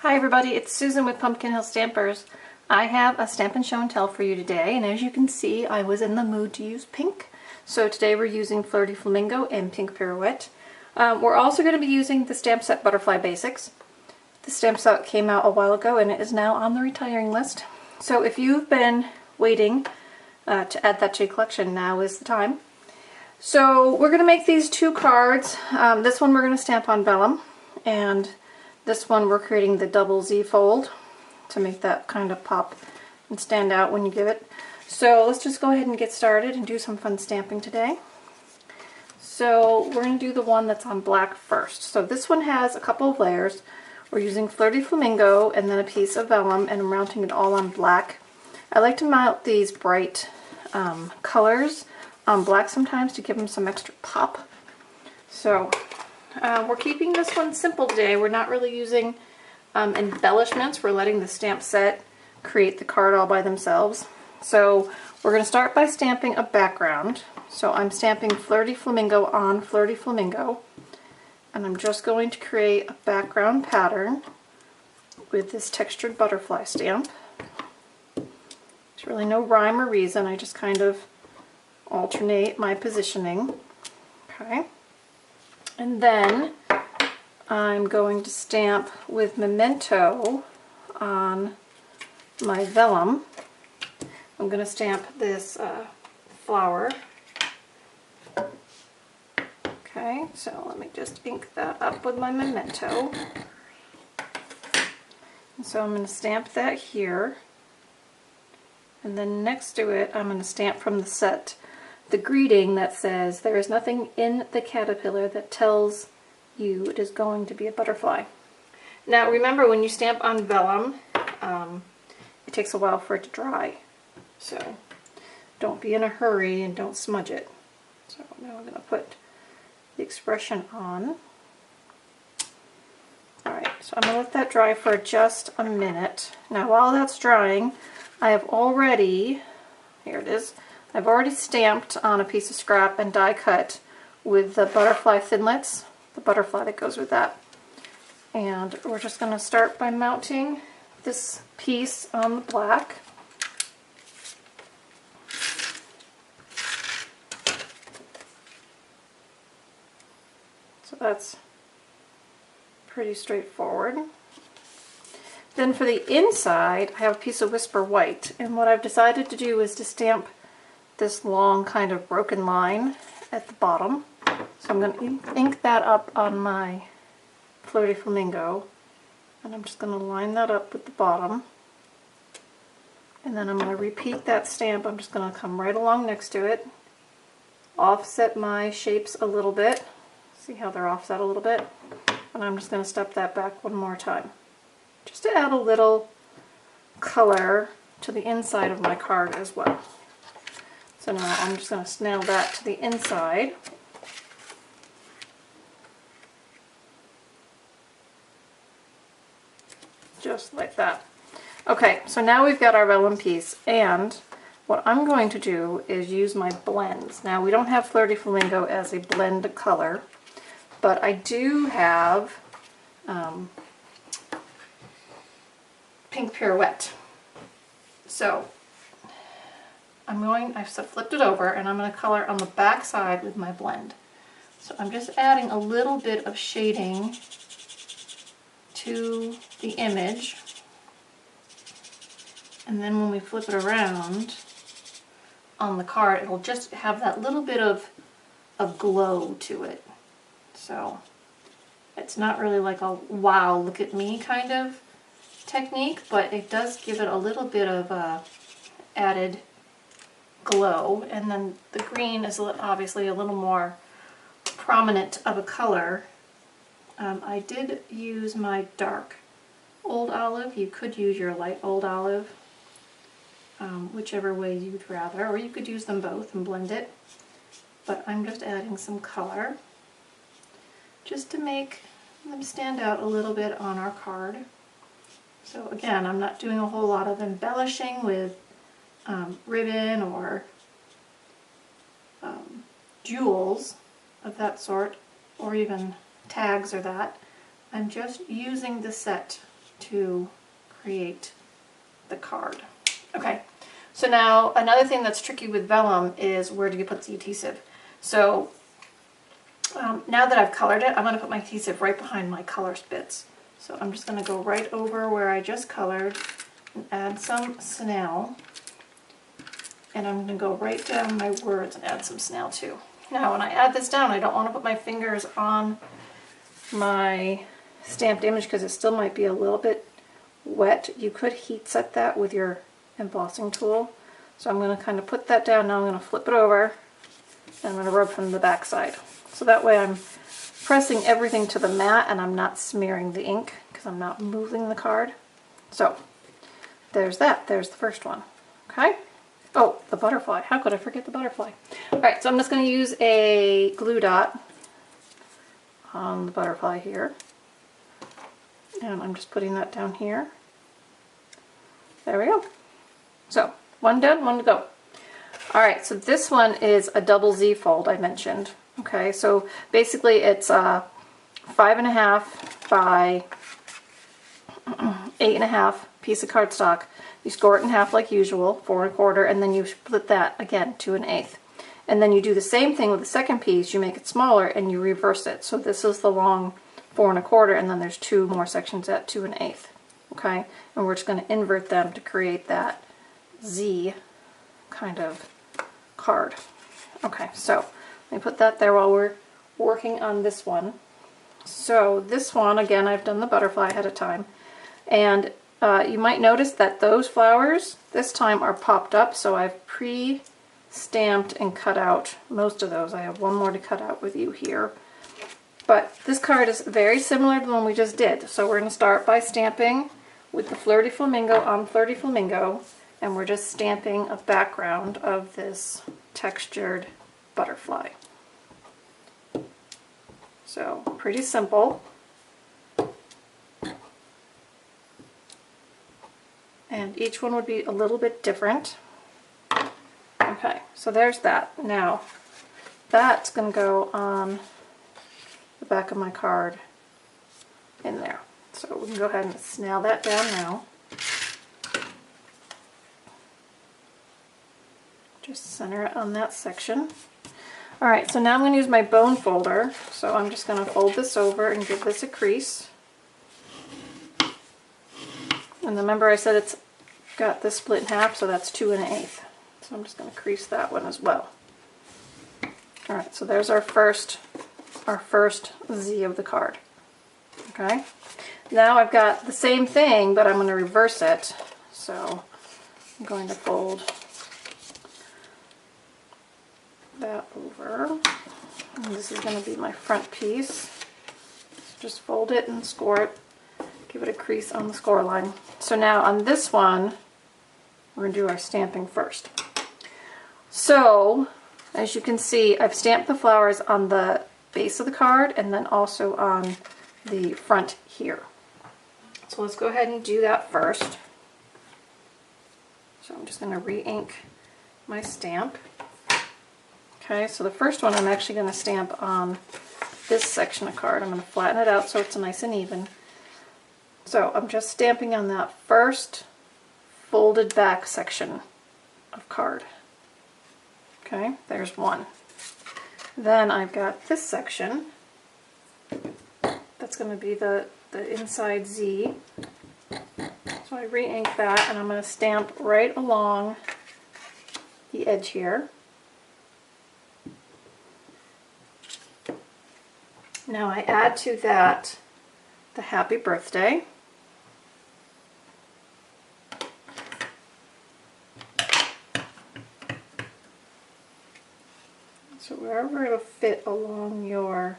Hi everybody, it's Susan with Pumpkin Hill Stampers. I have a Stampin' Show and Tell for you today, and as you can see I was in the mood to use pink. So today we're using Flirty Flamingo and Pink Pirouette. We're also going to be using the stamp set Butterfly Basics. The stamp set came out a while ago and it is now on the retiring list. So if you've been waiting to add that to your collection, now is the time. So we're going to make these two cards. This one we're going to stamp on vellum, and this one we're creating the double Z fold to make that kind of pop and stand out when you give it. So let's just go ahead and get started and do some fun stamping today. So we're going to do the one that's on black first. So this one has a couple of layers. We're using Flirty Flamingo and then a piece of vellum, and I'm mounting it all on black. I like to mount these bright colors on black sometimes to give them some extra pop. So we're keeping this one simple today. We're not really using embellishments. We're letting the stamp set create the card all by themselves. So we're going to start by stamping a background. So I'm stamping Flirty Flamingo on Flirty Flamingo, and I'm just going to create a background pattern with this textured butterfly stamp. There's really no rhyme or reason. I just kind of alternate my positioning. Okay. And then I'm going to stamp with Memento on my vellum. I'm going to stamp this flower. Okay, so let me just ink that up with my Memento. And so I'm going to stamp that here. And then next to it, I'm going to stamp from the set the greeting that says, "There is nothing in the caterpillar that tells you it is going to be a butterfly." Now remember, when you stamp on vellum, it takes a while for it to dry. So don't be in a hurry and don't smudge it. So now I'm going to put the expression on. Alright, so I'm going to let that dry for just a minute. Now while that's drying, I have already, here it is, I've already stamped on a piece of scrap and die cut with the butterfly Thinliets, the butterfly that goes with that. And we're just going to start by mounting this piece on the black. So that's pretty straightforward. Then for the inside, I have a piece of Whisper White, and what I've decided to do is to stamp this long kind of broken line at the bottom. So I'm going to ink that up on my Flirty Flamingo, and I'm just going to line that up with the bottom. And then I'm going to repeat that stamp. I'm just going to come right along next to it, offset my shapes a little bit. See how they're offset a little bit? And I'm just going to step that back one more time, just to add a little color to the inside of my card as well. So now I'm just going to snail that to the inside. Just like that. Okay, so now we've got our vellum piece, and what I'm going to do is use my blends. Now we don't have Flirty Flamingo as a blend color, but I do have Pink Pirouette. So I've flipped it over, and I'm going to color on the back side with my blend. So I'm just adding a little bit of shading to the image, and then when we flip it around on the card, it'll just have that little bit of glow to it. So it's not really like a wow, look at me kind of technique, but it does give it a little bit of added glow. And then the green is obviously a little more prominent of a color. I did use my dark Old Olive. You could use your light Old Olive, whichever way you'd rather, or you could use them both and blend it. But I'm just adding some color just to make them stand out a little bit on our card. So again, I'm not doing a whole lot of embellishing with ribbon or jewels of that sort, or even tags or that. I'm just using the set to create the card. Okay, so now another thing that's tricky with vellum is where do you put the adhesive. So now that I've colored it, I'm going to put my adhesive right behind my color bits. So I'm just going to go right over where I just colored and add some snail. And I'm going to go right down my words and add some snail too. Now when I add this down, I don't want to put my fingers on my stamped image because it still might be a little bit wet. You could heat set that with your embossing tool. So I'm going to kind of put that down. Now I'm going to flip it over and I'm going to rub from the back side. So that way I'm pressing everything to the mat and I'm not smearing the ink because I'm not moving the card. So there's that. There's the first one. Okay. Oh, the butterfly. How could I forget the butterfly? Alright, so I'm just going to use a glue dot on the butterfly here. And I'm just putting that down here. There we go. So, one done, one to go. Alright, so this one is a double Z fold I mentioned. Okay, so basically it's 5.5 by 8.5 piece of cardstock. You score it in half like usual, 4 1/4, and then you split that again to 1/8. And then you do the same thing with the second piece. You make it smaller and you reverse it. So this is the long 4 1/4, and then there's 2 more sections at 2 1/8. Okay, and we're just going to invert them to create that Z kind of card. Okay, so let me put that there while we're working on this one. So this one, again, I've done the butterfly ahead of time, and you might notice that those flowers this time are popped up, so I've pre-stamped and cut out most of those. I have one more to cut out with you here. But this card is very similar to the one we just did. So we're going to start by stamping with the Fleur de Flamingo on Fleur de Flamingo, and we're just stamping a background of this textured butterfly. So pretty simple. And each one would be a little bit different. Okay, so there's that. Now, that's going to go on the back of my card in there. So we can go ahead and snail that down now. Just center it on that section. Alright, so now I'm going to use my bone folder. So I'm just going to fold this over and give this a crease. And remember I said it's got this split in half, so that's 2 1/8. So I'm just going to crease that one as well. Alright, so there's our first Z of the card. Okay, now I've got the same thing, but I'm going to reverse it. So I'm going to fold that over. And this is going to be my front piece. So just fold it and score it. Give it a crease on the score line. So now on this one, we're going to do our stamping first. So, as you can see, I've stamped the flowers on the base of the card and then also on the front here. So let's go ahead and do that first. So I'm just going to re-ink my stamp. Okay, so the first one I'm actually going to stamp on this section of card. I'm going to flatten it out so it's nice and even. So I'm just stamping on that first folded back section of card. Okay, there's one. Then I've got this section. That's going to be the inside Z. So I re-ink that and I'm going to stamp right along the edge here. Now I add to that the happy birthday. So wherever it'll fit along your,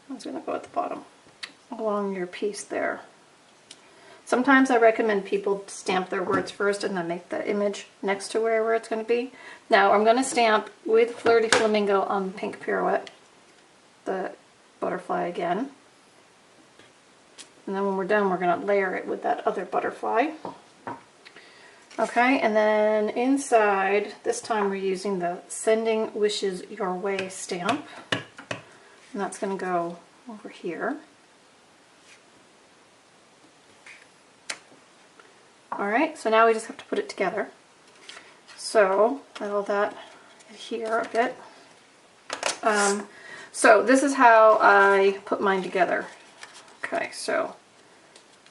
I was going to go at the bottom, along your piece there. Sometimes I recommend people stamp their words first and then make the image next to wherever it's going to be. Now I'm going to stamp with Fleur de Flamingo on Pink Pirouette, the butterfly again. And then when we're done, we're going to layer it with that other butterfly. Okay, and then inside, this time we're using the Sending Wishes Your Way stamp. And that's going to go over here. Alright, so now we just have to put it together. So, let all that adhere a bit. So this is how I put mine together. Okay, so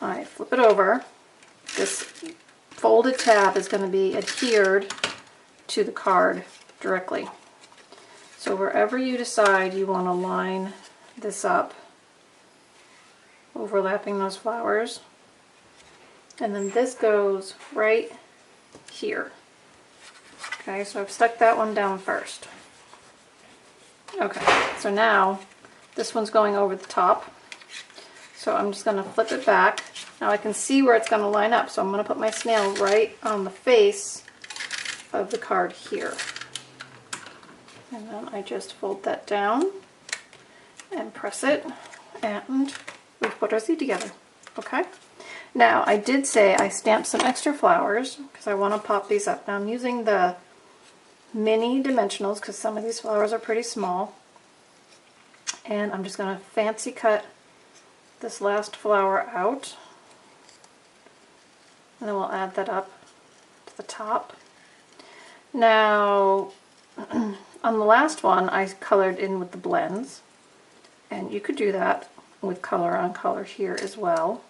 I flip it over. This folded tab is going to be adhered to the card directly. So wherever you decide you want to line this up, overlapping those flowers, and then this goes right here. Okay, so I've stuck that one down first. Okay, so now this one's going over the top. So I'm just going to flip it back. Now I can see where it's going to line up, so I'm going to put my snail right on the face of the card here. And then I just fold that down and press it, and we've put our Z together. Okay? Now I did say I stamped some extra flowers because I want to pop these up. Now I'm using the mini dimensionals because some of these flowers are pretty small, and I'm just going to fancy cut this last flower out, and then we'll add that up to the top. Now on the last one I colored in with the blends, and you could do that with color on color here as well.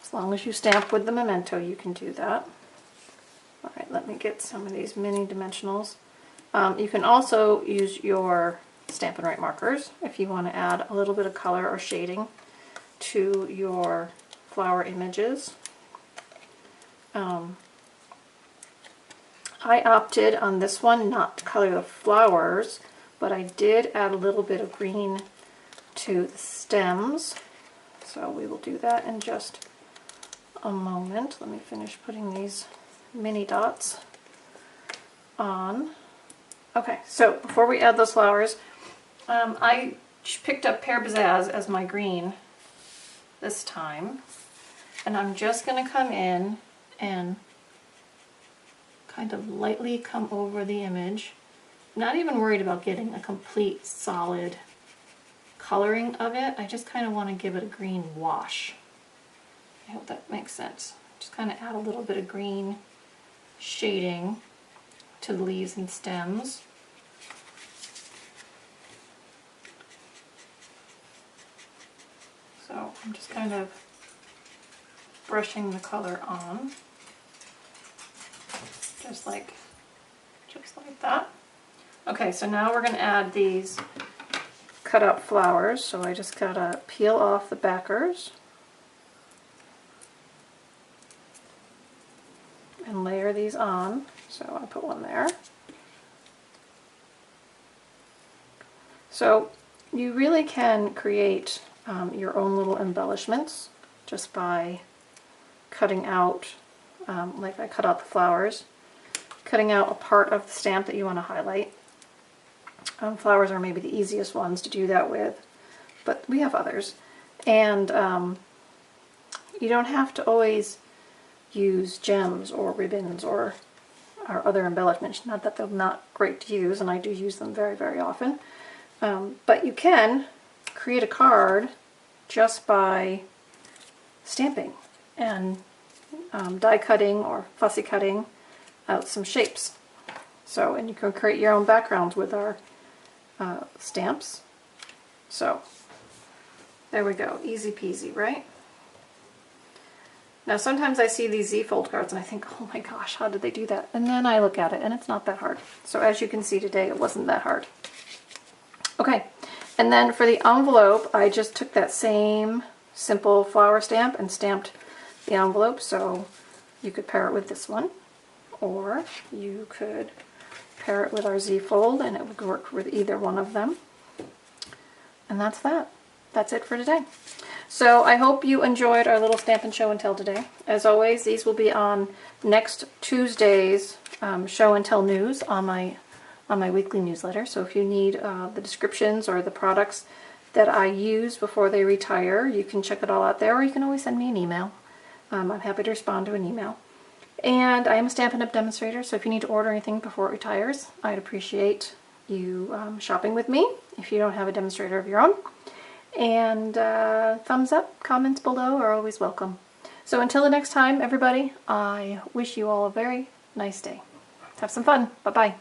As long as you stamp with the memento, you can do that. Alright, let me get some of these mini dimensionals. You can also use your Stampin' Write markers if you want to add a little bit of color or shading to your flower images. I opted on this one not to color the flowers, but I did add a little bit of green to the stems. So we will do that in just a moment. Let me finish putting these mini dots on. Okay, so before we add those flowers, I picked up Pear Pizzazz as my green this time, and I'm just going to come in and kind of lightly come over the image. Not even worried about getting a complete solid coloring of it. I just kind of want to give it a green wash. I hope that makes sense. Just kind of add a little bit of green shading to the leaves and stems. So I'm just kind of brushing the color on, just like that. Okay, so now we're going to add these cut up flowers. So I just gotta peel off the backers and layer these on. So I put one there. So you really can create your own little embellishments just by cutting out, like I cut out the flowers, cutting out a part of the stamp that you want to highlight. Flowers are maybe the easiest ones to do that with, but we have others. And you don't have to always use gems or ribbons or other embellishments. Not that they're not great to use, and I do use them very, very often. But you can create a card just by stamping and die cutting or fussy cutting out some shapes. So, and you can create your own backgrounds with our stamps. So, there we go. Easy peasy, right? Now sometimes I see these Z-fold cards and I think, oh my gosh, how did they do that? And then I look at it and it's not that hard. So as you can see today, it wasn't that hard. Okay, and then for the envelope, I just took that same simple flower stamp and stamped the envelope. So you could pair it with this one, or you could pair it with our Z-fold and it would work with either one of them. And that's that. That's it for today. So I hope you enjoyed our little Stampin' Show and Tell today. As always, these will be on next Tuesday's Show and Tell news on my weekly newsletter. So if you need the descriptions or the products that I use before they retire, you can check it all out there, or you can always send me an email. I'm happy to respond to an email. And I am a Stampin' Up! Demonstrator, so if you need to order anything before it retires, I'd appreciate you shopping with me if you don't have a demonstrator of your own. And thumbs up, comments below are always welcome. So until the next time, everybody, I wish you all a very nice day. Have some fun. Bye-bye.